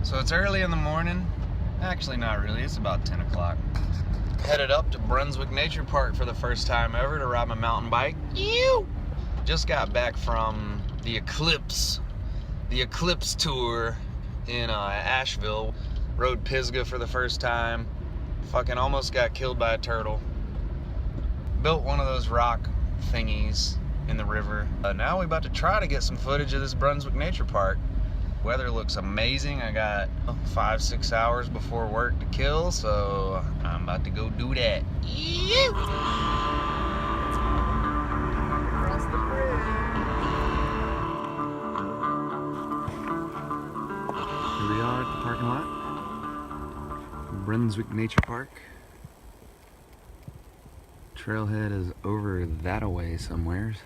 So it's early in the morning. Actually, not really. It's about 10 o'clock. Headed up to Brunswick Nature Park for the first time ever to ride my mountain bike. Ew! Just got back from the Eclipse tour in Asheville. Rode Pisgah for the first time. Fucking almost got killed by a turtle. Built one of those rock thingies in the river. Now we're about to try to get some footage of this Brunswick Nature Park. Weather looks amazing. I got 5-6 hours before work to kill, so I'm about to go do that. Across the bridge. Here we are at the parking lot. Brunswick Nature Park. Trailhead is over that away somewheres.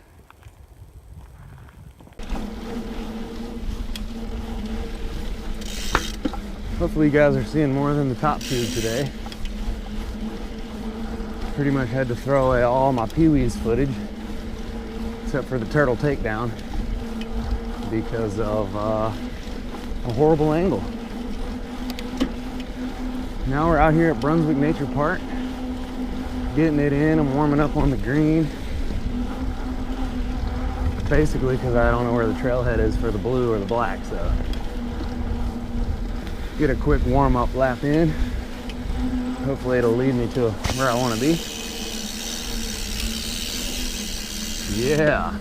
Hopefully you guys are seeing more than the top tube today. Pretty much had to throw away all my Pee-wee's footage, except for the turtle takedown, because of a horrible angle. Now we're out here at Brunswick Nature Park, getting it in. I'm warming up on the green. Basically because I don't know where the trailhead is for the blue or the black, so get a quick warm-up lap in. Hopefully it'll lead me to where I want to be. Yeah.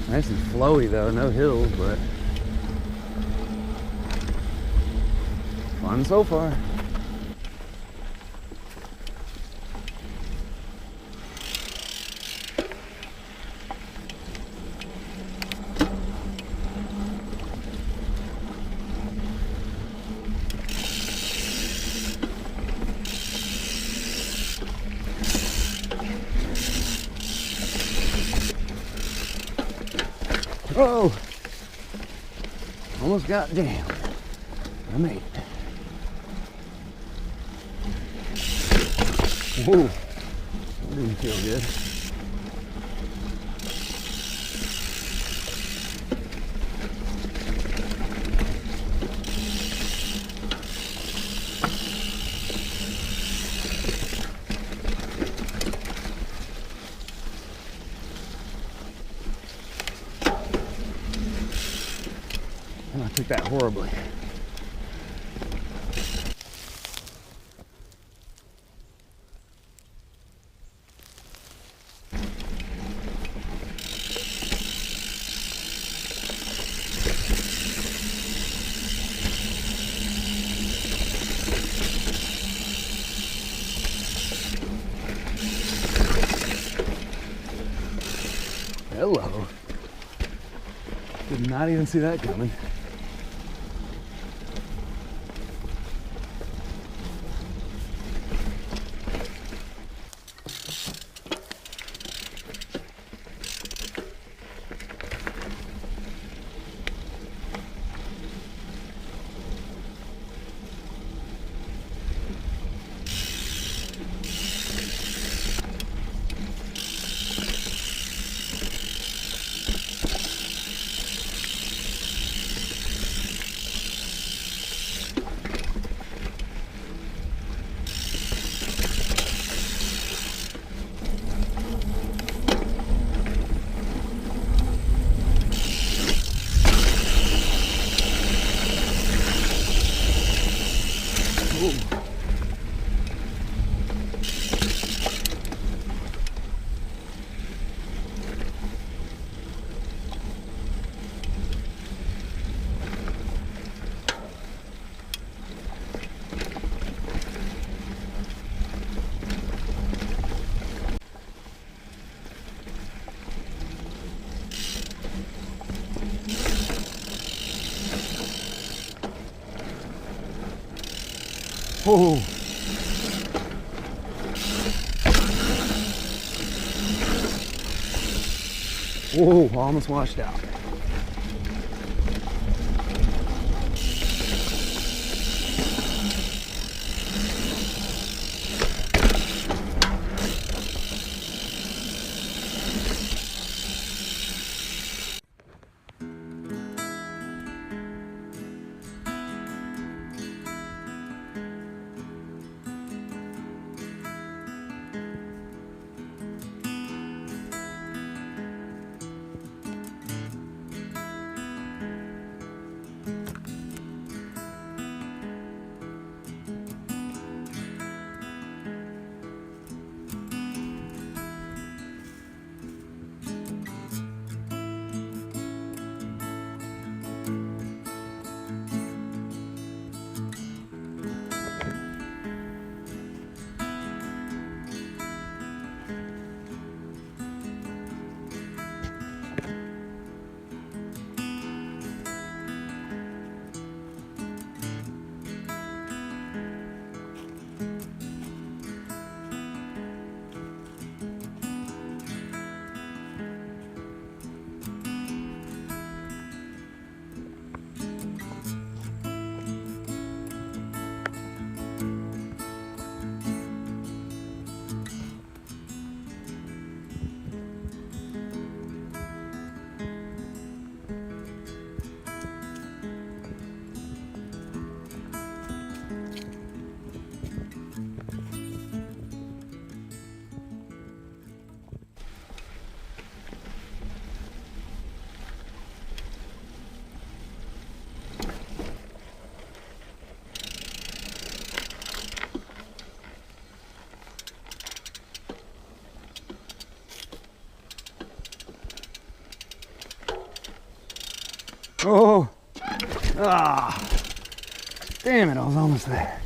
Nice and flowy though, no hills, but fun so far. Oh, almost got jammed. I made it. Whoa, that didn't feel good. I took that horribly. Hello. Did not even see that coming. Whoa. Whoa, almost washed out. Ah, damn it, I was almost there.